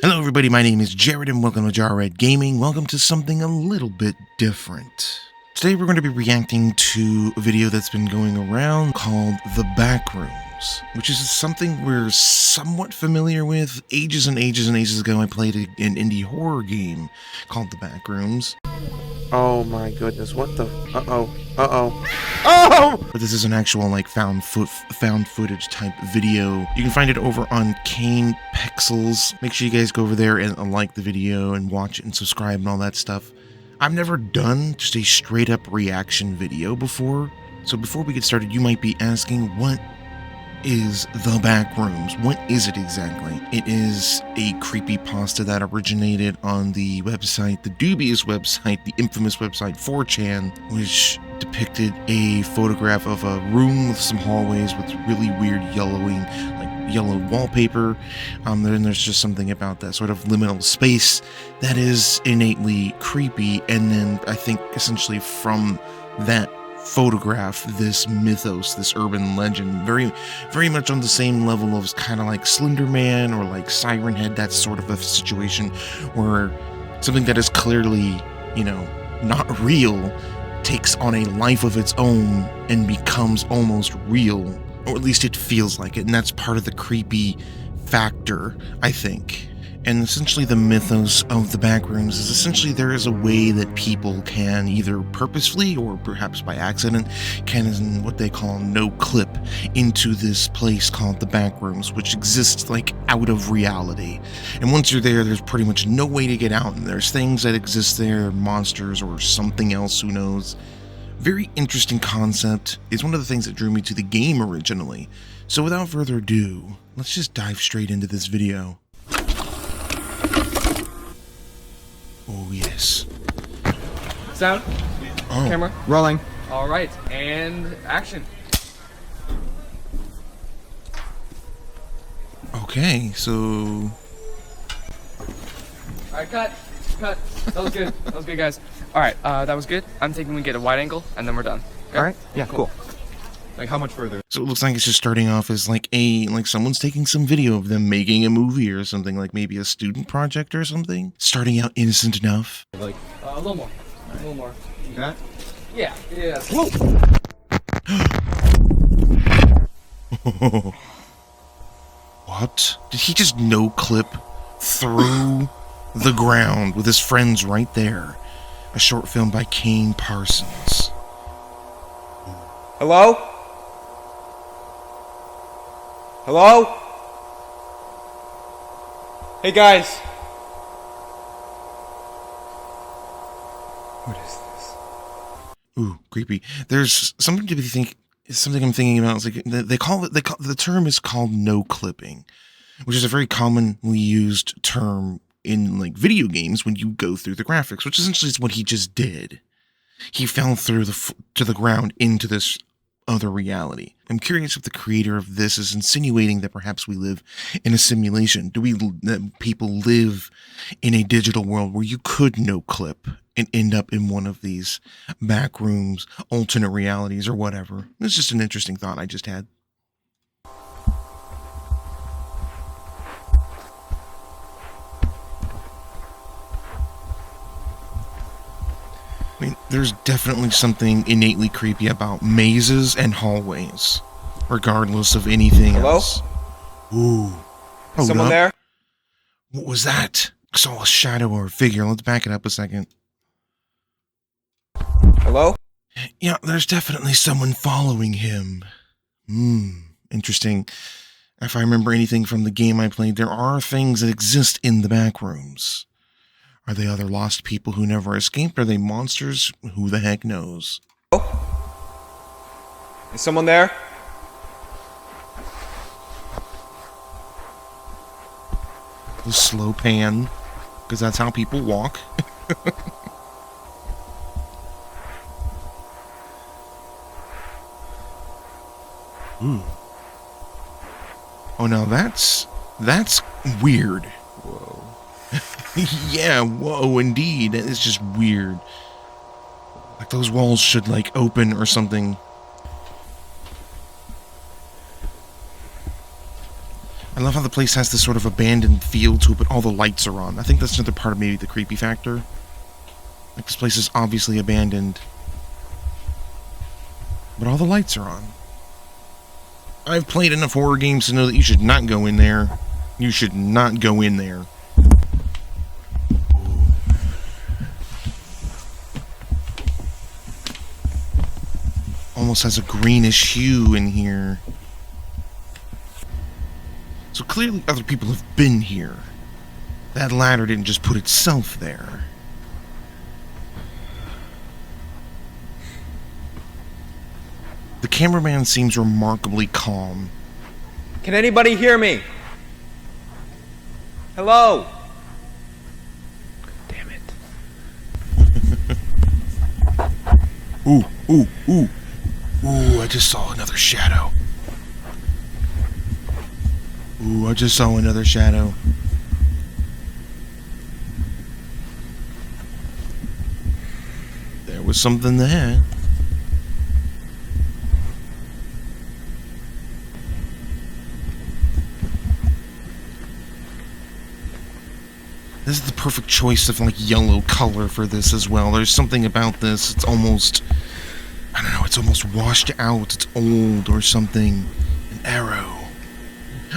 Hello everybody, my name is Jared and welcome to Jared Gaming. Welcome to something a little bit different. Today we're going to be reacting to a video that's been going around called The Backrooms, which is something we're somewhat familiar with. Ages and ages and ages ago I played an indie horror game called The Backrooms. Oh my goodness, what the... Oh! But this is an actual found footage type video. You can find it over on Kane Pixels. Make sure you guys go over there and like the video and watch it and subscribe and all that stuff. I've never done just a straight up reaction video before. So before we get started, you might be asking, what is The Backrooms? What is it exactly? It is a creepypasta that originated on the website, the dubious website, the infamous website 4chan, which depicted a photograph of a room with some hallways with really weird yellowing, yellow wallpaper. Then there's just something about that sort of liminal space that is innately creepy, and then I think essentially from that photograph, this mythos, this urban legend, very much on the same level of kind of like Slender Man or like Siren Head, that sort of a situation where something that is clearly, not real takes on a life of its own and becomes almost real, or at least it feels like it, and that's part of the creepy factor, I think. And essentially the mythos of The Backrooms is essentially there is a way that people can either purposefully or perhaps by accident can, what they call, no clip into this place called The Backrooms, which exists out of reality. And once you're there, there's pretty much no way to get out, and there's things that exist there, monsters or something else, who knows. Very interesting concept. It's one of the things that drew me to the game originally. So without further ado, let's just dive straight into this video. Oh, yes. Sound. Oh. Camera. Rolling. All right, and action. Okay, so... All right, cut. That was good. That was good, guys. All right, that was good. I'm thinking we get a wide angle, and then we're done. Okay? All right. Yeah, cool. How much further? So it looks like it's just starting off as someone's taking some video of them making a movie or something, like maybe a student project or something. Starting out innocent enough. a little more. A little more. You got? Yeah. What? Did he just no clip through the ground with his friends right there? A short film by Kane Parsons. Hello? Hello? Hey guys. What is this? Ooh, creepy. There's something to think. Something I'm thinking about is the term is called no clipping, which is a very commonly used term in video games when you go through the graphics, which essentially is what he just did. He fell through to the ground into this other reality. I'm curious if the creator of this is insinuating that perhaps we live in a simulation. That people live in a digital world where you could no clip and end up in one of these backrooms, alternate realities, or whatever. It's just an interesting thought I just had. I mean, there's definitely something innately creepy about mazes and hallways, regardless of anything else. Ooh. Someone there? What was that? I saw a shadow or a figure. Let's back it up a second. Hello? Yeah, there's definitely someone following him. Interesting. If I remember anything from the game I played, there are things that exist in the backrooms. Are they other lost people who never escaped? Are they monsters? Who the heck knows? Oh? Is someone there? The slow pan, because that's how people walk. Ooh. Oh, now that's weird. Whoa. Yeah, whoa, indeed. It's just weird. Like those walls should open or something. I love how the place has this sort of abandoned feel to it, but all the lights are on. I think that's another part of maybe the creepy factor. Like, this place is obviously abandoned, but all the lights are on. I've played enough horror games to know that you should not go in there. You should not go in there. Almost has a greenish hue in here. So clearly other people have been here. That ladder didn't just put itself there. The cameraman seems remarkably calm. Can anybody hear me? Hello? Damn it. Ooh, ooh, ooh. Ooh, I just saw another shadow. Ooh, I just saw another shadow. There was something there. This is the perfect choice of, like, yellow color for this as well. There's something about this, it's almost, I don't know, it's almost washed out, it's old or something. An arrow.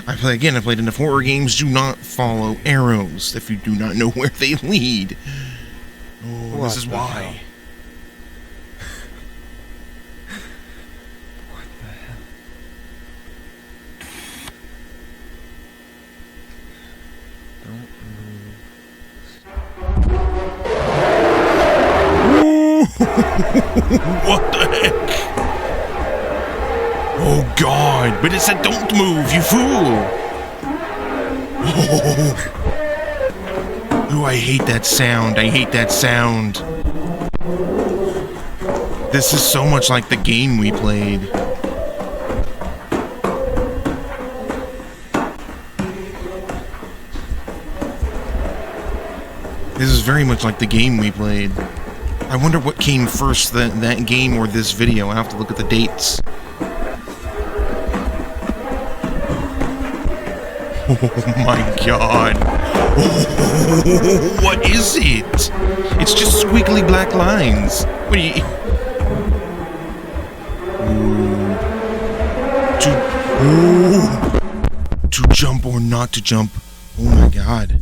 I played enough horror games. Do not follow arrows if you do not know where they lead. Oh, this is why. What the hell? Don't move. What the heck? Oh God, but it said don't move, you fool! Oh. Ooh, I hate that sound, I hate that sound. This is so much like the game we played. This is very much like the game we played. I wonder what came first, that game or this video. I have to look at the dates. Oh my God. Oh, what is it? It's just squiggly black lines. What do you... To jump or not to jump. Oh my God.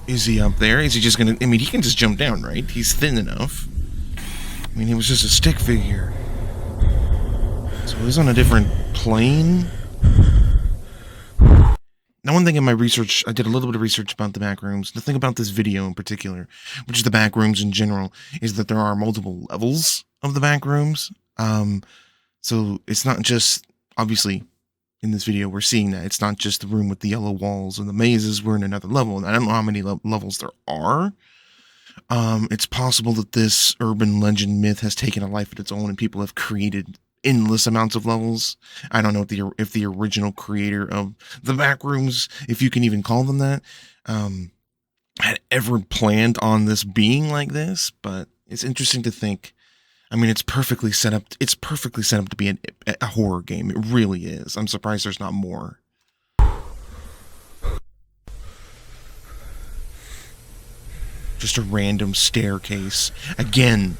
Is he up there? Is he just gonna... I mean, he can just jump down, right? He's thin enough. I mean, he was just a stick figure. So he's on a different plane? Now, one thing in my research, I did a little bit of research about the Backrooms. The thing about this video in particular, which is the Backrooms in general, is that there are multiple levels of the Backrooms. So it's not just, obviously, in this video we're seeing that. It's not just the room with the yellow walls and the mazes. We're in another level, and I don't know how many levels there are. It's possible that this urban legend myth has taken a life of its own and people have created endless amounts of levels. I don't know if the original creator of the Backrooms, if you can even call them that, had ever planned on this being like this, but it's interesting to think. I mean, it's perfectly set up. It's perfectly set up to be a horror game. It really is. I'm surprised there's not more. Just a random staircase. Again,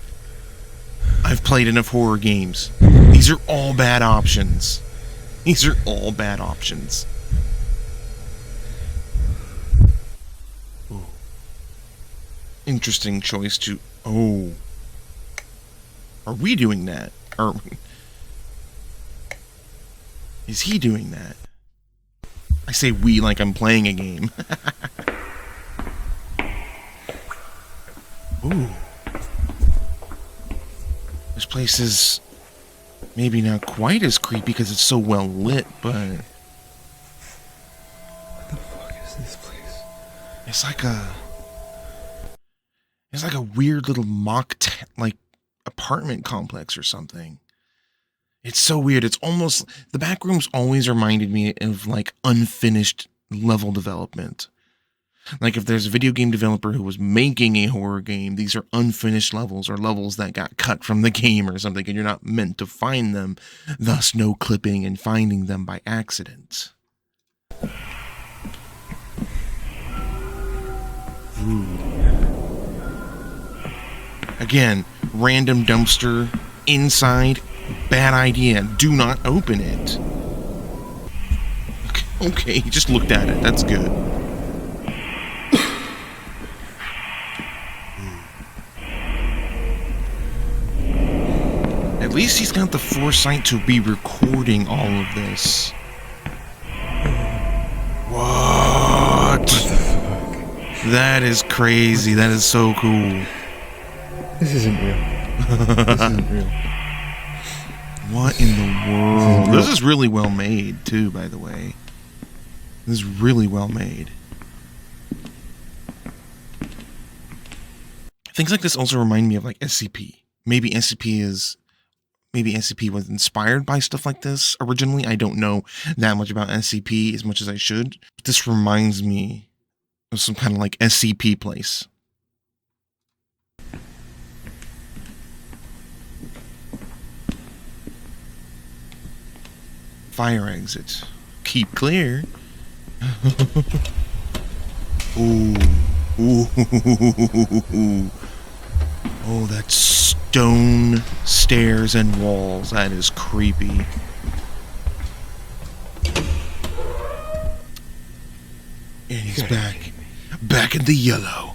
I've played enough horror games. These are all bad options. These are all bad options. Ooh. Interesting choice to... Oh. Are we doing that? Or... Is he doing that? I say we like I'm playing a game. Ooh. This place is maybe not quite as creepy because it's so well lit, but... What the fuck is this place? It's like a weird little like apartment complex or something. It's so weird. It's almost... The Backrooms always reminded me of, like, unfinished level development. Like if there's a video game developer who was making a horror game, these are unfinished levels or levels that got cut from the game or something, and you're not meant to find them, thus no clipping and finding them by accident. Ooh. Again, random dumpster inside, bad idea. Do not open it. Okay, he just looked at it. That's good. At least he's got the foresight to be recording all of this. What? That is crazy. That is so cool. This isn't real. This isn't real. What in the world? This is really well made, too, by the way. This is really well made. Things like this also remind me of like SCP. Maybe SCP was inspired by stuff like this originally. I don't know that much about SCP as much as I should. But this reminds me of some kind of like SCP place. Fire exit. Keep clear. Ooh. Ooh. Oh, that's stone stairs and walls. That is creepy. And he's back. Back in the yellow.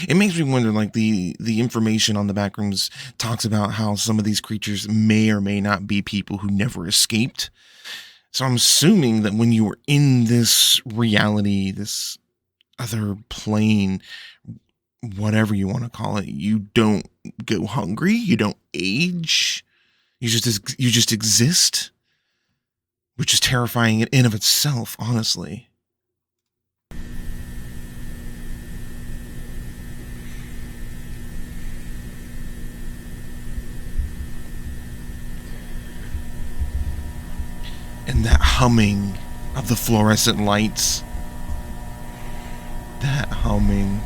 It makes me wonder, like, the information on the Backrooms talks about how some of these creatures may or may not be people who never escaped. So I'm assuming that when you were in this reality, this other plane, whatever you want to call it, you don't go hungry, you don't age, you just exist, which is terrifying in of itself, honestly. And that humming of the fluorescent lights. That humming.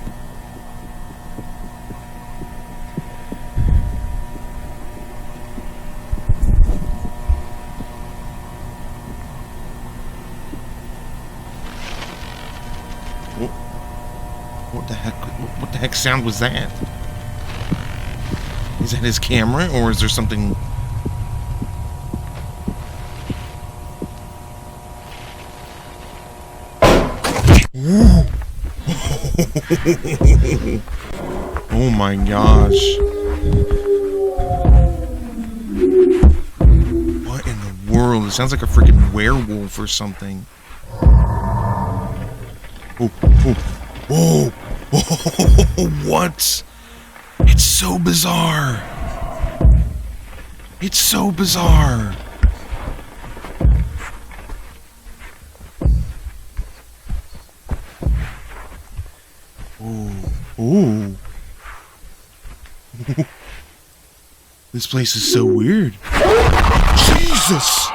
What the heck? What the heck sound was that? Is that his camera, or is there something? Oh my gosh. What in the world? It sounds like a freaking werewolf or something. Oh, oh, oh, what? It's so bizarre. It's so bizarre. Oh. This place is so weird. Jesus!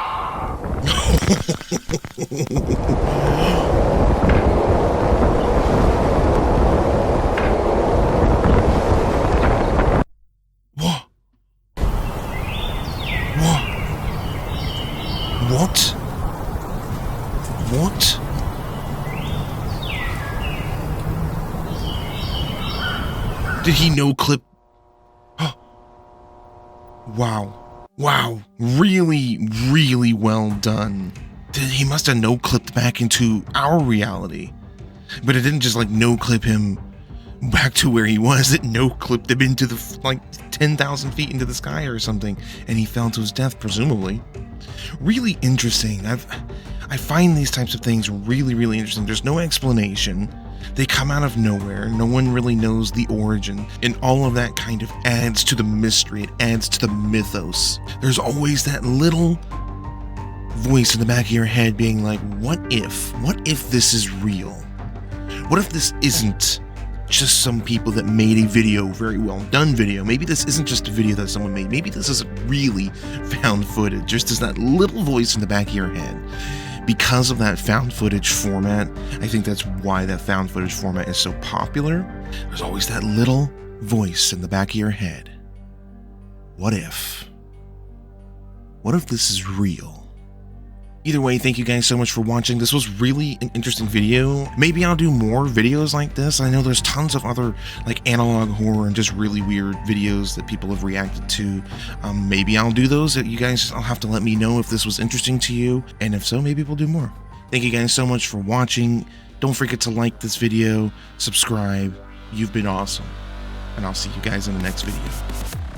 What? What? What? Did he no-clip? Wow. Wow. Really, really well done. He must have no-clipped back into our reality. But it didn't just like no-clip him back to where he was. It no-clipped him into the, like, 10,000 feet into the sky or something. And he fell to his death, presumably. Really interesting. I find these types of things really, really interesting. There's no explanation. They come out of nowhere. No one really knows the origin. And all of that kind of adds to the mystery. It adds to the mythos. There's always that little voice in the back of your head being like, what if? What if this is real? What if this isn't just some people that made a video, very well done video? Maybe this isn't just a video that someone made. Maybe this is really found footage. Just as that little voice in the back of your head because of that found footage format, I think that's why that found footage format is so popular. There's always that little voice in the back of your head. What if? What if this is real? Either way, thank you guys so much for watching. This was really an interesting video. Maybe I'll do more videos like this. I know there's tons of other like analog horror and just really weird videos that people have reacted to. Maybe I'll do those. You guys, I'll have to let me know if this was interesting to you. And if so, maybe we'll do more. Thank you guys so much for watching. Don't forget to like this video, subscribe. You've been awesome. And I'll see you guys in the next video.